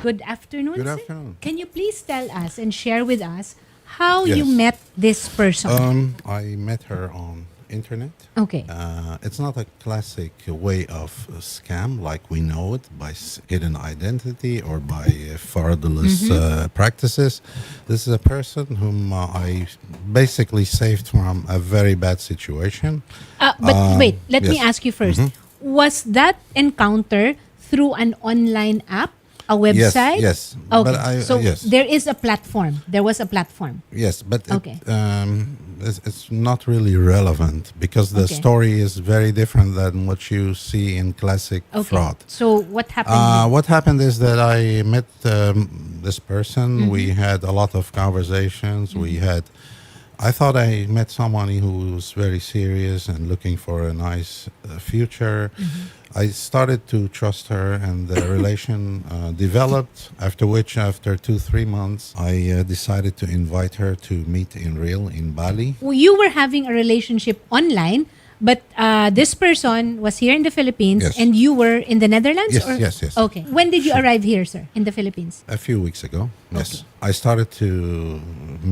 Good afternoon, Good sir. afternoon. Can you please tell us and share with us how you Yes. met this person? I met her on internet. Okay. It's not a classic way of scam like we know it by hidden identity or by fraudulent practices. This is a person whom I basically saved from a very bad situation. But wait, let me yes. ask you 1st. Was that encounter through an online app, a website? Yes. Okay. But So yes. there is a platform. There was a platform. Yes, but Okay. it's not really relevant because the Okay. story is very different than what you see in classic Okay. fraud. So what happened? What happened is that I met this person. We had a lot of conversations. I thought I met someone who was very serious and looking for a nice future. I started to trust her, and the relation developed. After 2-3 months, I decided to invite her to meet in real in Bali. You were having a relationship online, but this person was here in the Philippines, Yes. and you were in the Netherlands? Yes, or? yes, yes. Okay. When did you arrive here, sir, in the Philippines? A few weeks ago, yes. Okay. I started to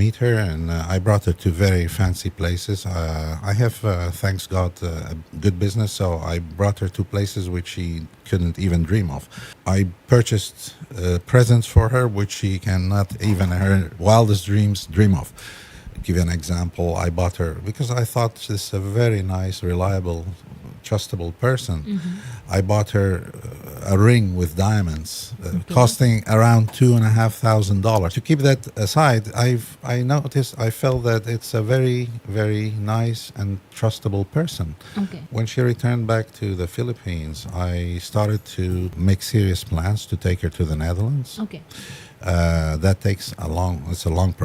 meet her, and I brought her to very fancy places. I have, thanks God, a good business, so I brought her to places which she couldn't even dream of. I purchased presents for her which she cannot even in her wildest dreams dream of. Give you an example. I bought her because I thought she's a very nice, reliable, trustable person. I bought her a ring with diamonds, costing around $2,500. To keep that aside, I noticed, I felt that it's a very, very nice and trustable person. Okay. When she returned back to the Philippines, I started to make serious plans to take her to the Netherlands. Okay. That takes a long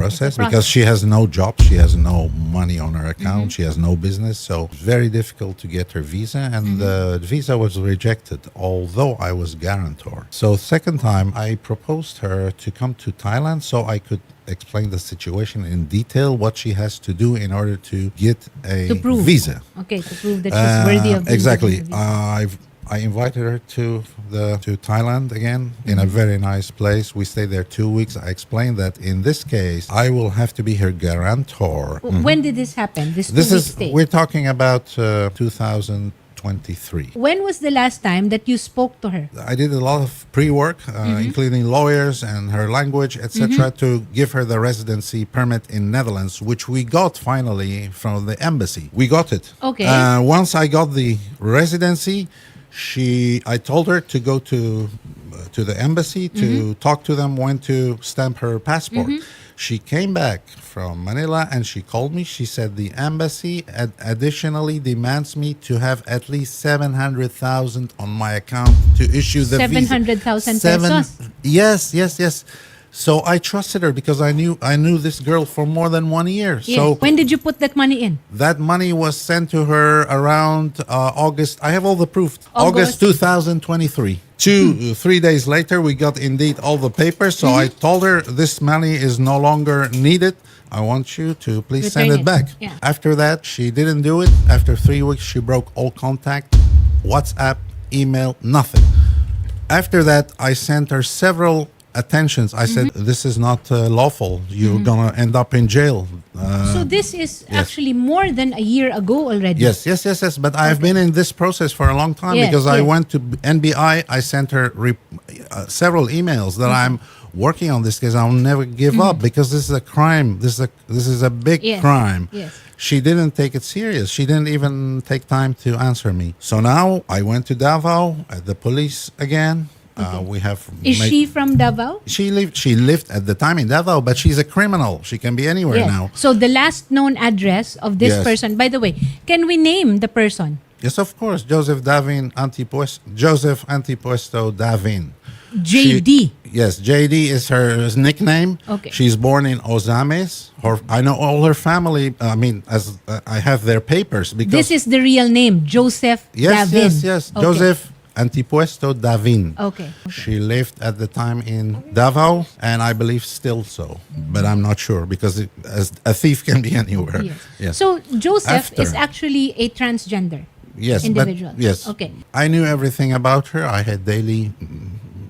process process. because she has no job, she has no money on her account, she has no business, so it's very difficult to get her visa, and the visa was rejected, although I was guarantor. So second time, I proposed her to come to Thailand so I could explain the situation in detail, what she has to do in order to get a To prove. visa. Okay, to prove that she's worthy of being Exactly. given a visa. I invited her to Thailand again in a very nice place. We stayed there 2 weeks. I explained that in this case, I will have to be her guarantor. When did this happen? This This 2 week is stay? we're talking about 2023. When was the last time that you spoke to her? I did a lot of pre-work, including lawyers and her language, etc., to give her the residency permit in Netherlands, which we got finally from the embassy. We got it. Okay. Once I got the residency, I told her to go to the embassy to talk to them when to stamp her passport. She came back from Manila and she called me. She said the embassy additionally demands me to have at least 700,000 on my account to issue the visa. 700,000 pesos? Yes. So I trusted her because I knew this girl for more than 1 year. Yes. So When did you put that money in? that money was sent to her around August. I have all the proof. August. August 2023. 3 days later, we got indeed all the papers. So I told her this money is no longer needed. I want you to please send Return it it. back. Yeah. After that, she didn't do it. After 3 weeks, she broke all contact, WhatsApp, email, nothing. After that, I sent her several attentions. I said, this is not lawful. You're going to end up in jail. So this is actually more than a year ago already. Yes. But I have been in this process for a long time Yes, because I yes. went to NBI. I sent her several emails that I'm working on this case. I'll never give up because this is a crime. This is a big Yes, crime. yes. She didn't take it serious. She didn't even take time to answer me. So now I went to Davao at the police again. We have. Is she from Davao? She lived at the time in Davao, but she's a criminal. She can be anywhere Yes. now. So the last known address of this Yes. person, by the way, can we name the person? Yes, of course. Joseph Antipuesto Davin. JD. Yes, JD is her nickname. Okay. She's born in Ozames. I know all her family. I mean, as I have their papers because This is the real name, Joseph Davin. yes. Okay. Joseph Antipuesto Davin. Okay. She lived at the time in Davao, and I believe still so, but I'm not sure because as a thief can be anywhere. Yes. So Joseph After. is actually a transgender Yes, individual. Yes. Okay. I knew everything about her. I had daily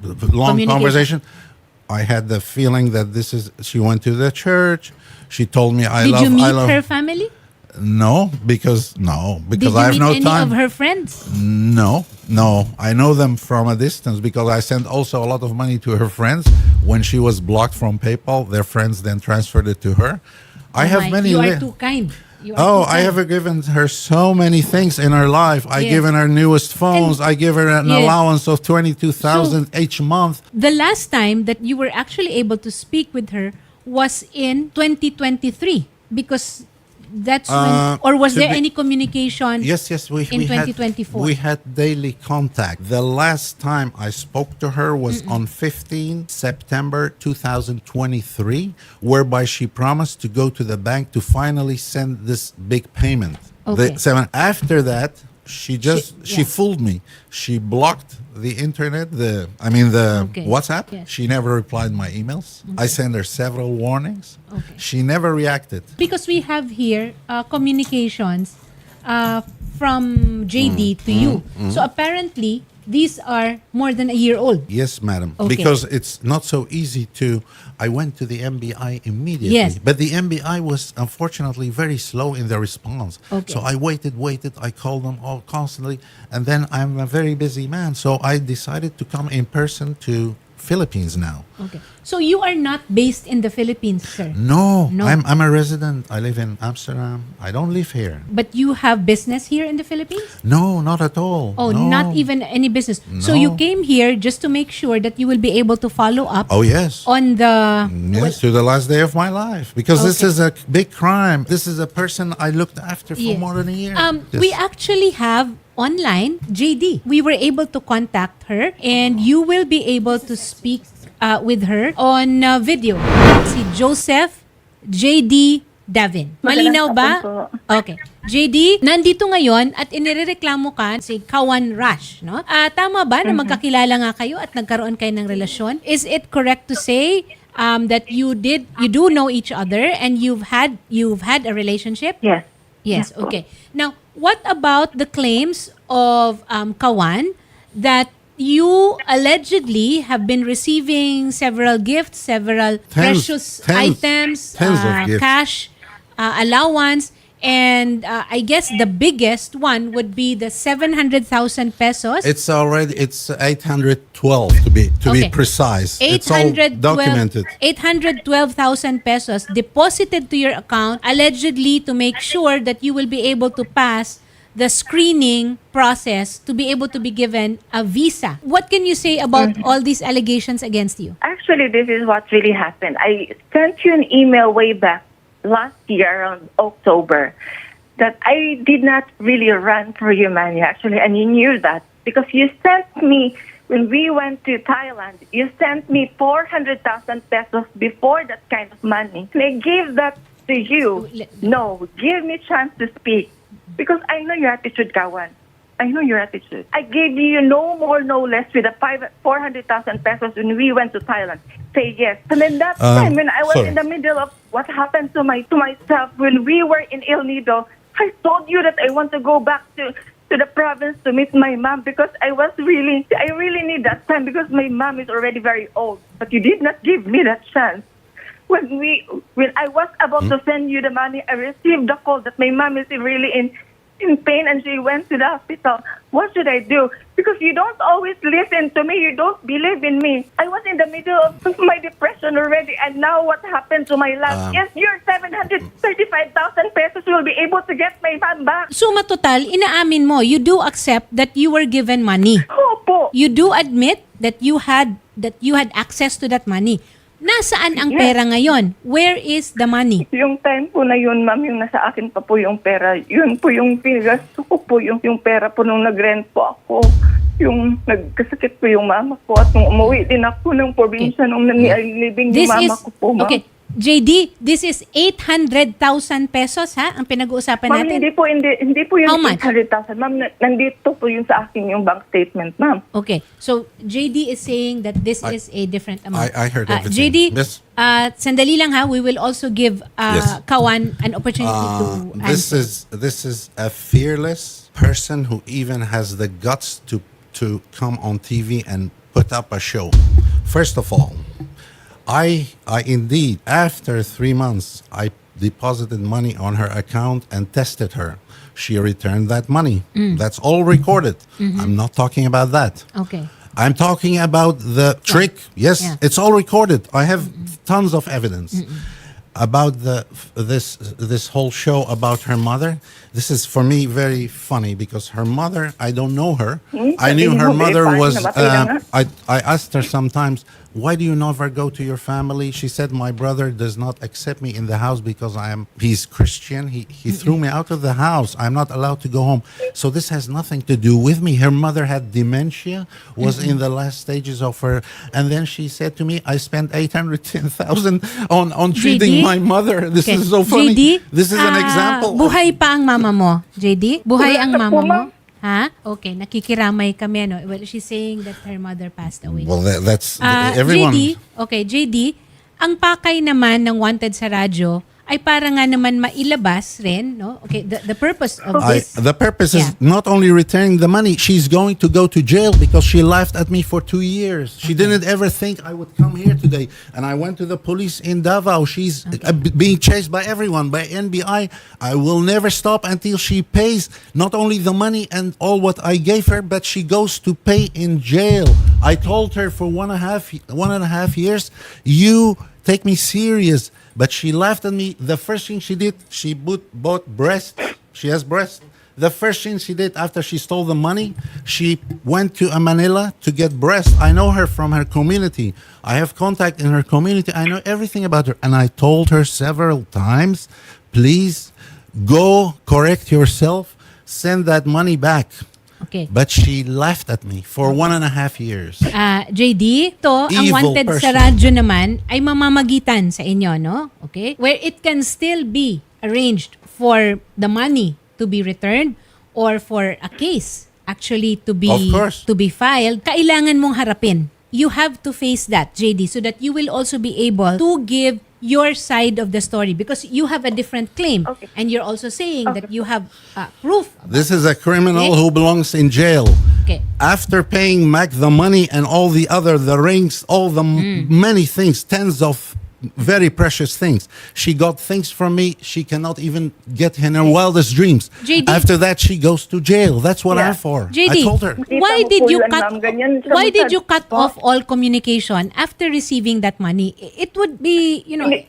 long Communication. conversation. I had the feeling that she went to the church. She told me, Did you meet her family? No, because Did you I have meet no any time. of her friends? No. I know them from a distance because I sent also a lot of money to her friends. When she was blocked from PayPal, their friends then transferred it to her. I have many. You are too kind. You are Oh, too I kind. have given her so many things in her life. I Yes. given her newest phones. I give her an Yes. allowance of 22,000 each month. The last time that you were actually able to speak with her was in 2023 because that's when, or was there any communication? Yes, we in had 2024? we had daily contact. The last time I spoke to her was on 15 September 2023, whereby she promised to go to the bank to finally send this big payment. Okay. After that, she fooled me. She blocked the internet, Okay. WhatsApp. Yes. She never replied my emails. I sent her several warnings. Okay. She never reacted. Because we have here communications from JD to you. So apparently, these are more than a year old. Yes, madam. Okay. Because it's not so easy to. I went to the MBI immediately. Yes. But the MBI was unfortunately very slow in their response. Okay. So I waited. I called them all constantly. And then I'm a very busy man. So I decided to come in person to Philippines now. Okay. So you are not based in the Philippines, sir. No. No. I'm a resident. I live in Amsterdam. I don't live here. But you have business here in the Philippines? No, not at all. Oh, No. not even any business. So you No. came here just to make sure that you will be able to follow up Oh, yes. on the Yes, to the last day of my life. Because this Okay. is a big crime. This is a person I looked after for Yes. more than a year. We actually have online JD. We were able to contact her and you will be able to speak with her on video. Si Joseph JD Davin. Malinaw ba? Okay. JD, nandito ngayon at inirereklamo ka si Kawan Rush, no? Tama ba na magkakilala nga kayo at nagkaroon kayo ng relasyon? Is it correct to say that you do know each other and you've had a relationship? Yes. Yes, okay. Now, what about the claims of Kawan that you allegedly have been receiving several gifts, several precious items, tens of gifts. cash, allowance, and I guess the biggest one would be the 700,000 pesos. It's 812 to be Okay. precise. It's all documented. 812,000 pesos deposited to your account allegedly to make sure that you will be able to pass the screening process to be able to be given a visa. What can you say about all these allegations against you? Actually, this is what really happened. I sent you an email way back last year around October that I did not really run for you, Manny, actually, and you knew that because you sent me, when we went to Thailand, you sent me 400,000 pesos before that kind of money. And I gave that to you. No, give me a chance to speak because I know your attitude, Kawan. I know your attitude. I gave you no more, no less with the 400,000 pesos when we went to Thailand. Say yes. And then that time when I was sorry. in the middle of what happened to myself when we were in El Nido, I told you that I want to go back to the province to meet my mom because I really need that time because my mom is already very old. But you did not give me that chance. When I was about to send you the money, I received the call that my mom is really in pain and she went to the hospital. What should I do? Because you don't always listen to me. You don't believe in me. I was in the middle of my depression already and now what happened to my life? Yes, your 735,000 pesos will be able to get my mom back. Suma total, inaamin mo, you do accept that you were given money. Opo. You do admit that you had access to that money. Nasaan ang Yes. pera ngayon? Where is the money? Yung time po na yun, ma'am, yung nasa akin pa po yung pera, yun po yung pinagasto ko po, yung pera po nung nag-rent po ako, yung nagkasakit po yung mama ko at nung umuwi din ako ng probinsya nung nilibing yung mama ko po, ma'am. Okay, JD, this is 800,000 pesos ha, ang pinag-uusapan Ma'am, natin. hindi po How yung much? 800,000. Ma'am, nandito po yung sa akin yung bank statement, ma'am. Okay, so JD is saying that this is a different amount. I heard everything. JD, Yes. sandali lang ha, we will also give Yes. Kawan an opportunity to This answer. is a fearless person who even has the guts to come on TV and put up a show. First of all, I indeed, after 3 months, I deposited money on her account and tested her. She returned that money. That's all recorded. I'm not talking about that. Okay. I'm talking about the trick. Yes, Yeah. it's all recorded. I have tons of evidence about this whole show about her mother. This is for me very funny because her mother, I don't know her. I knew her mother was. I asked her sometimes, why do you never go to your family? She said, my brother does not accept me in the house because he's Christian. He threw me out of the house. I'm not allowed to go home. So this has nothing to do with me. Her mother had dementia, was in the last stages of her. And then she said to me, I spent 810,000 on treating JD? my mother. This Okay. is so funny. JD, This is an example. Buhay pa ang mama mo, JD? Buhay Wala ang na mama po, mo? ma'am. Ha? Okay, nakikiramay kami, ano? Well, she's saying that her mother passed away. Well, that's everyone. JD, ang pakay naman ng Wanted sa radyo ay para nga naman mailabas rin, no? Okay, the purpose of this. The purpose is Yeah. not only returning the money, she's going to go to jail because she laughed at me for 2 years. She didn't ever think I would come here today. And I went to the police in Davao. She's being chased by everyone, by NBI. I will never stop until she pays not only the money and all what I gave her, but she goes to pay in jail. I told her for 1.5 years, you take me serious. But she laughed at me. The first thing she did, she bought breast. She has breast. The first thing she did after she stole the money, she went to Manila to get breast. I know her from her community. I have contact in her community. I know everything about her. And I told her several times, please go correct yourself. Send that money back. Okay. But she laughed at me for 1.5 years. JD, to ang Evil Wanted sa person. radyo naman ay mamamagitan sa inyo, no? Okay? Where it can still be arranged for the money to be returned or for a case actually to be Of course. filed, kailangan mong harapin. You have to face that, JD, so that you will also be able to give your side of the story because you have a different claim. Okay. And you're also saying that you have proof. This is a criminal Okay. who belongs in jail. Okay. After paying Mac the money and all the rings, all the many things, tens of very precious things. She got things from me she cannot even get in her wildest dreams. JD. After that, she goes to jail. That's what I'm for. JD, I told her. why Kita mo did po you yan, cut ma'am. Ganyan siya why did you cut po. off all communication after receiving that monay? It would be,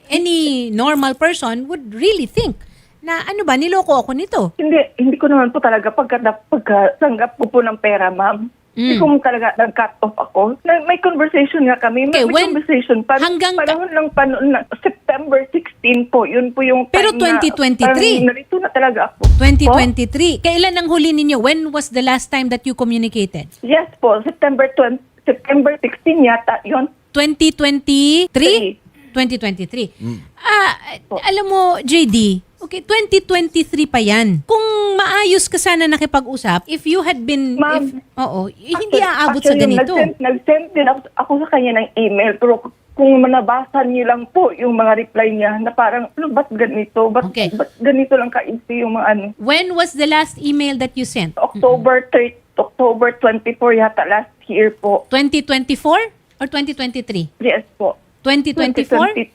any normal person would really think na ano ba, niloko ako nito. Hindi ko naman po talaga pagkatanggap ko po ng pera, ma'am. Hindi ko talaga nag-cut off ako. May conversation nga kami. Okay, May conversation. hanggang panahon ng September 16 po. Yun po yung Pero time 2023. na parang narito na talaga ako. 2023. Kailan ang huli ninyo? When was the last time that you communicated? Yes po. September 16 yata yun. 2023? 2023. Alam mo, JD, okay, 2023 pa yan. Kung maayos ka sana nakipag-usap, if you had been, Ma'am, hindi aabot sa actually, ganito. Nag-send din ako sa kanya ng email. Pero kung manabasa niyo lang po yung mga reply niya na parang, ba't ganito? Ba't ganito lang ka-easy yung mga ano? When was the last email that you sent? October 24 yata last year po. 2024 or 2023? Yes po. 2024?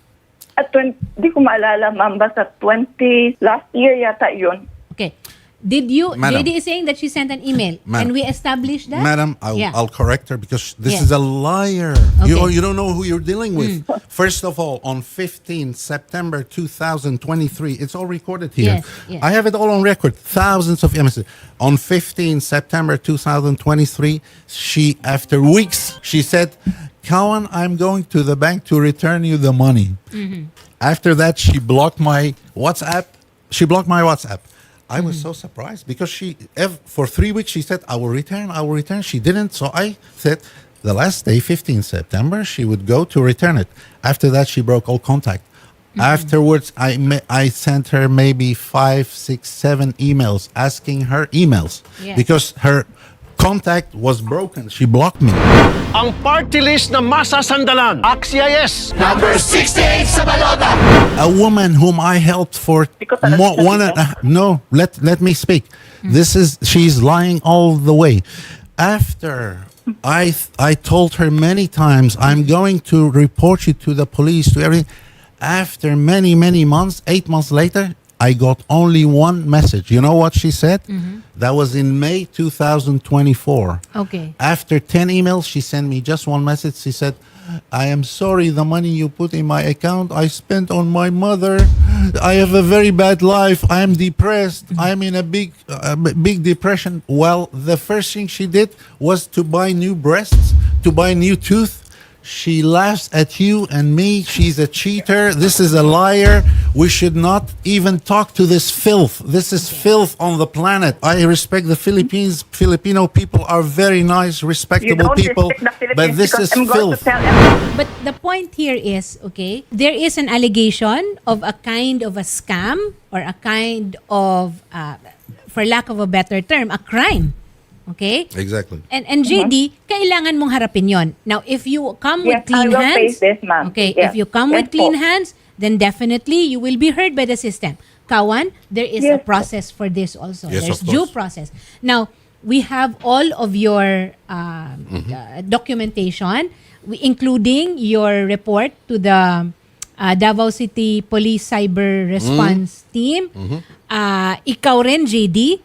Di ko maalala, ma'am. Basta 20, last year yata yun. Okay. Did you, Madam. JD is saying that she sent an email. Madam. And we established that? Madam, I'll correct her because this Yeah. is a liar. Okay. You don't know who you're dealing with. First of all, on 15 September 2023, it's all recorded here. Yes, yes. I have it all on record. Thousands of messages. On 15 September 2023, after weeks, she said, Kawan, I'm going to the bank to return you the money. After that, she blocked my WhatsApp. I was so surprised because for 3 weeks, she said, I will return. She didn't. So I said, the last day, 15 September, she would go to return it. After that, she broke all contact. Afterwards, I sent her maybe 5, 6, 7 emails asking her emails because her contact was broken. She blocked me. Ang party list na masasandalan. AXIS. Number 68 sa balota. A woman whom I helped for let me speak. She's lying all the way. After I told her many times, I'm going to report you to the police, to everything. After many, many months, 8 months later, I got only one message. You know what she said? That was in May 2024. Okay. After 10 emails, she sent me just one message. She said, I am sorry, the money you put in my account, I spent on my mother. I have a very bad life. I am depressed. I am in a big depression. Well, the first thing she did was to buy new breasts, to buy new tooth. She laughs at you and me. She's a cheater. This is a liar. We should not even talk to this filth. This is filth on the planet. I respect the Philippines. Filipino people are very nice, You respectable don't people. respect the But Philippines this because is I'm going to filth. tell everyone. But the point here is, okay, there is an allegation of a kind of a scam or a kind of, for lack of a better term, a crime. Okay? Exactly. And JD, kailangan mong harapin yon. Now, if you come with Yes, I clean will hands, face this, ma'am. okay, Yes. if you come Yes with clean po. hands, then definitely you will be heard by the system. Kawan, there is a Yes po. process for this also. Yes, There's of due course. process. Now, we have all of your documentation, including your report to the Davao City Police Cyber Response Team. Ikaw rin, JD,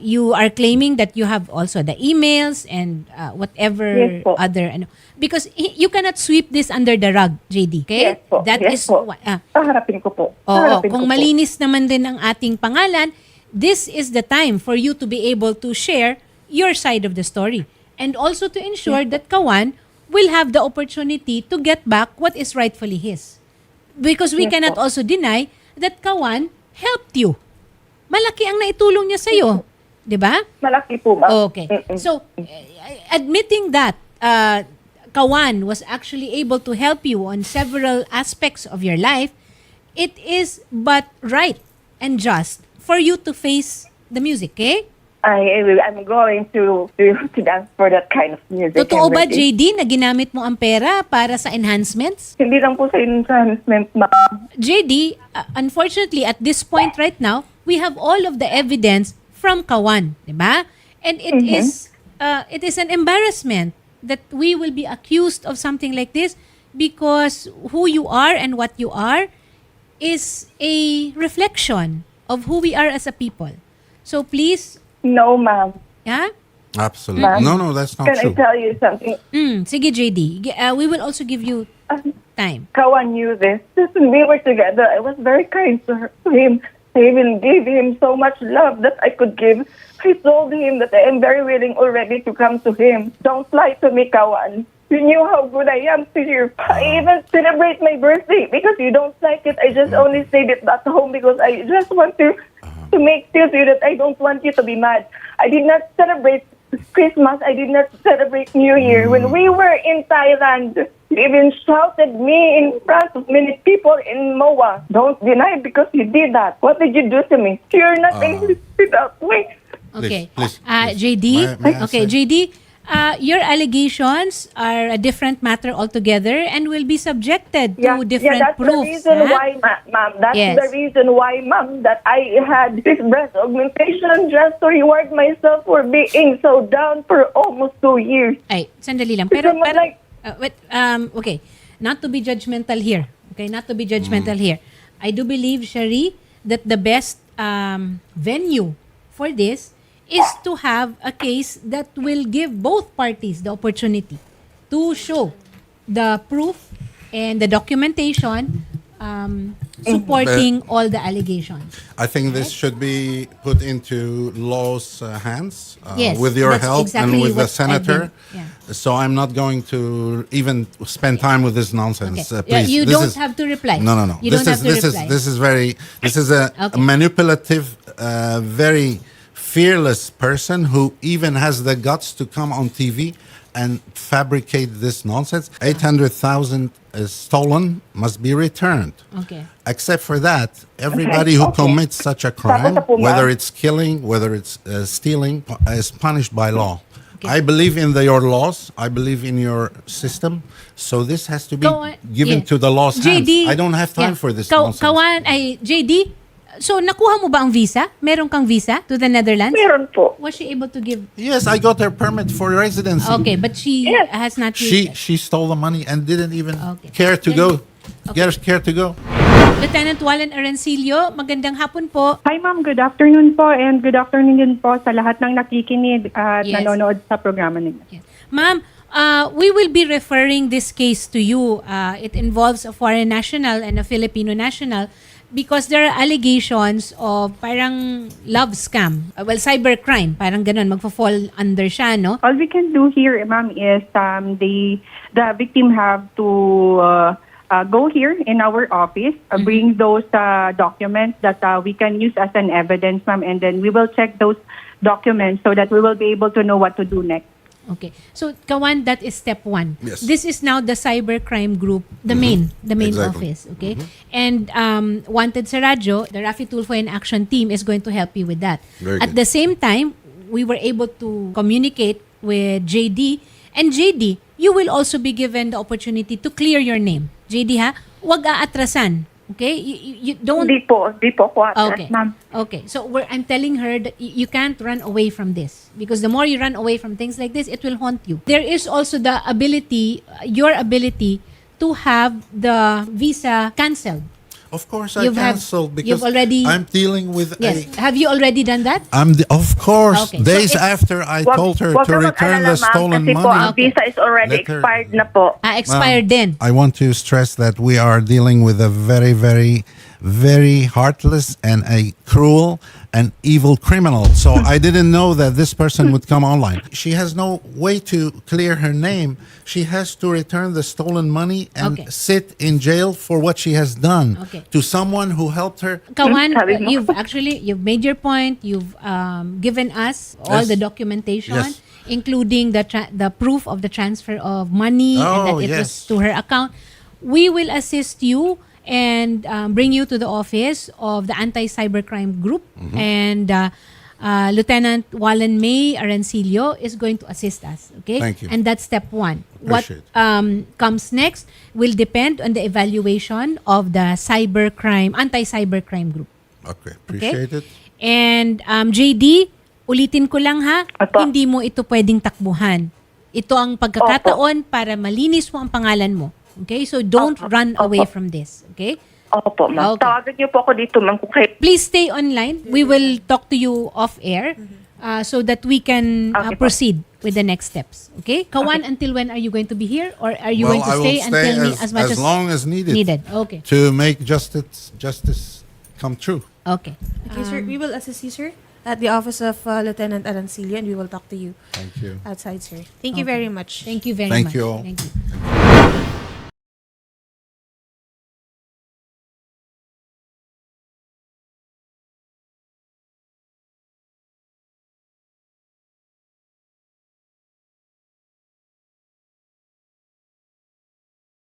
you are claiming that you have also the emails and whatever Yes po. other because you cannot sweep this under the rug, JD, okay? Yes po. That Yes is po. what- Paharapin ko po. Oo, Paharapin kung ko po. malinis naman din ang ating pangalan, this is the time for you to be able to share your side of the story and also to ensure that Kawan will have the opportunity to get back what is rightfully his. Because we Yes cannot po. also deny that Kawan helped you. Malaki ang naitulong niya sa'yo. Di ba? Malaki po, ma'am. Okay. Mm-mm. So, admitting that Kawan was actually able to help you on several aspects of your life, it is but right and just for you to face the music, okay? I'm going to dance for that kind of music. Totoo and ba, everything. JD, na ginamit mo ang pera para sa enhancements? Hindi lang po sa enhancement, ma'am. JD, unfortunately, at this point right now, we have all of the evidence from Kawan, di ba? And it is an embarrassment that we will be accused of something like this because who you are and what you are is a reflection of who we are as a people. So please, No, ma'am. yeah? Absolutely. Ma'am, No, that's not Can I true. tell you something? Sige, JD. We will also give you time. Kawan knew this. Just when we were together, I was very kind to him. I even gave him so much love that I could give. I told him that I am very willing already to come to him. Don't lie to me, Kawan. You knew how good I am to you. I even celebrate my birthday because you don't like it. I just only stayed it at home because I just want to make feel to you that I don't want you to be mad. I did not celebrate Christmas. I did not celebrate New Year. When we were in Thailand, you even shouted me in front of many people in MOA. Don't deny because you did that. What did you do to me? You're not angry without me. Okay. Please. JD? May I Okay, say? JD, your allegations are a different matter altogether and will be subjected to different that's proofs. the reason ha? why, ma'am. That's Yes. the reason why, ma'am, that I had this breast augmentation just to reward myself for being so down for almost 2 years. Ay, sandali lang. Pero, Someone like- okay. Not to be judgmental here. Okay, not to be judgmental here. I do believe, Shari, that the best venue for this is to have a case that will give both parties the opportunity to show the proof and the documentation supporting all the allegations. I think this should be put into law's hands Yes, with your that's help exactly and with the what I've senator. been- yeah. So I'm not going to even spend time with this nonsense. Okay. Please, You this don't is- have to reply. No, no, no. You don't have to reply. This is a Okay. manipulative, very fearless person who even has the guts to come on TV and fabricate this nonsense. 800,000 is stolen, must be returned. Okay. Except for that, everybody who Okay. commits such a crime, Tapos na po, ma'am. whether it's killing, whether it's stealing, is punished by law. Okay. I believe in your laws. I believe in your system. So this has to be Kawan- given yeah. to the law's hands. JD, I don't have time yeah. for this Ka- nonsense. Kawan, JD, So, nakuha mo ba ang visa? Meron kang visa to the Netherlands? Meron po. Was she able to give? Yes, I got her permit for residency. Okay, but she Yes. has not used it. She stole the money and didn't even Okay. care to Then- go. Care to go. Lieutenant Wallen Arancilio, magandang hapon po. Hi ma'am, good afternoon po and good afternoon din po sa lahat ng nakikinig at Yes. nanonood sa programa ninyo. Yes. Ma'am, we will be referring this case to you. It involves a foreign national and a Filipino national because there are allegations of parang love scam. Well, cybercrime. Parang ganun, magfa-fall under siya, no? All we can do here ma'am is the victim have to go here in our office, bring those documents that we can use as an evidence ma'am, and then we will check those documents so that we will be able to know what to do next. Okay. So, Kawan, that is step one. Yes. This is now the cybercrime group, the main Exactly. office. Okay? And Wanted sa Radyo, the RAFFY TULFO in Action team is going to help you with that. Very At good. the same time, we were able to communicate with JD. And JD, you will also be given the opportunity to clear your name. JD ha, wag aatrasan. Okay? You don't... Di po ko atras, Okay. ma'am. Okay. So I'm telling her that you can't run away from this because the more you run away from things like this, it will haunt you. There is also the ability, your ability to have the visa canceled. Of course, I You've have- canceled because you've already- I'm dealing with Yes. Have you already done that? of course, Okay. So days it's- after I told her Wag to ka return mag-alala, the ma'am, stolen kasi po, money. ang visa is already Let her- expired na po. Expired din. I want to stress that we are dealing with a very, very, very heartless and a cruel and evil criminal. So I didn't know that this person would come online. She has no way to clear her name. She has to return the stolen money and Okay. sit in jail for what she has done Okay. to someone who helped her. Kawan, Sabi mo. you've made your point. You've given us all Yes. the documentation, Yes. including the proof of the transfer of money and that Oh, it was yes. to her account. We will assist you and bring you to the office of the anti-cybercrime group, and Lieutenant Wallen May Arancilio is going to assist us. Okay, Thank you. And that's step one. What Appreciate comes next will depend on the evaluation of the anti-cybercrime group. Okay, Okay? appreciate it. And JD, ulitin ko lang ha, Opo. hindi mo ito pwedeng takbuhan. Ito ang pagkakataon para malinis mo ang pangalan mo. Okay? So don't run away from this. Okay? Opo, ma'am. Okay. Tawagan niyo po ako dito, ma'am, kung kayo. Please stay online. We will talk to you off air so that we can Okay po. proceed with the next steps. Okay? Kawan, until when are you going to be here? Or are you going to I will stay until as much as long as needed. Okay. To make justice come true. Okay. Okay, sir. We will assist you, sir, at the office of Lieutenant Arancilio, and we will talk to you Thank you. outside, sir. Thank you very much. Thank you very Thank much. you all. Thank you.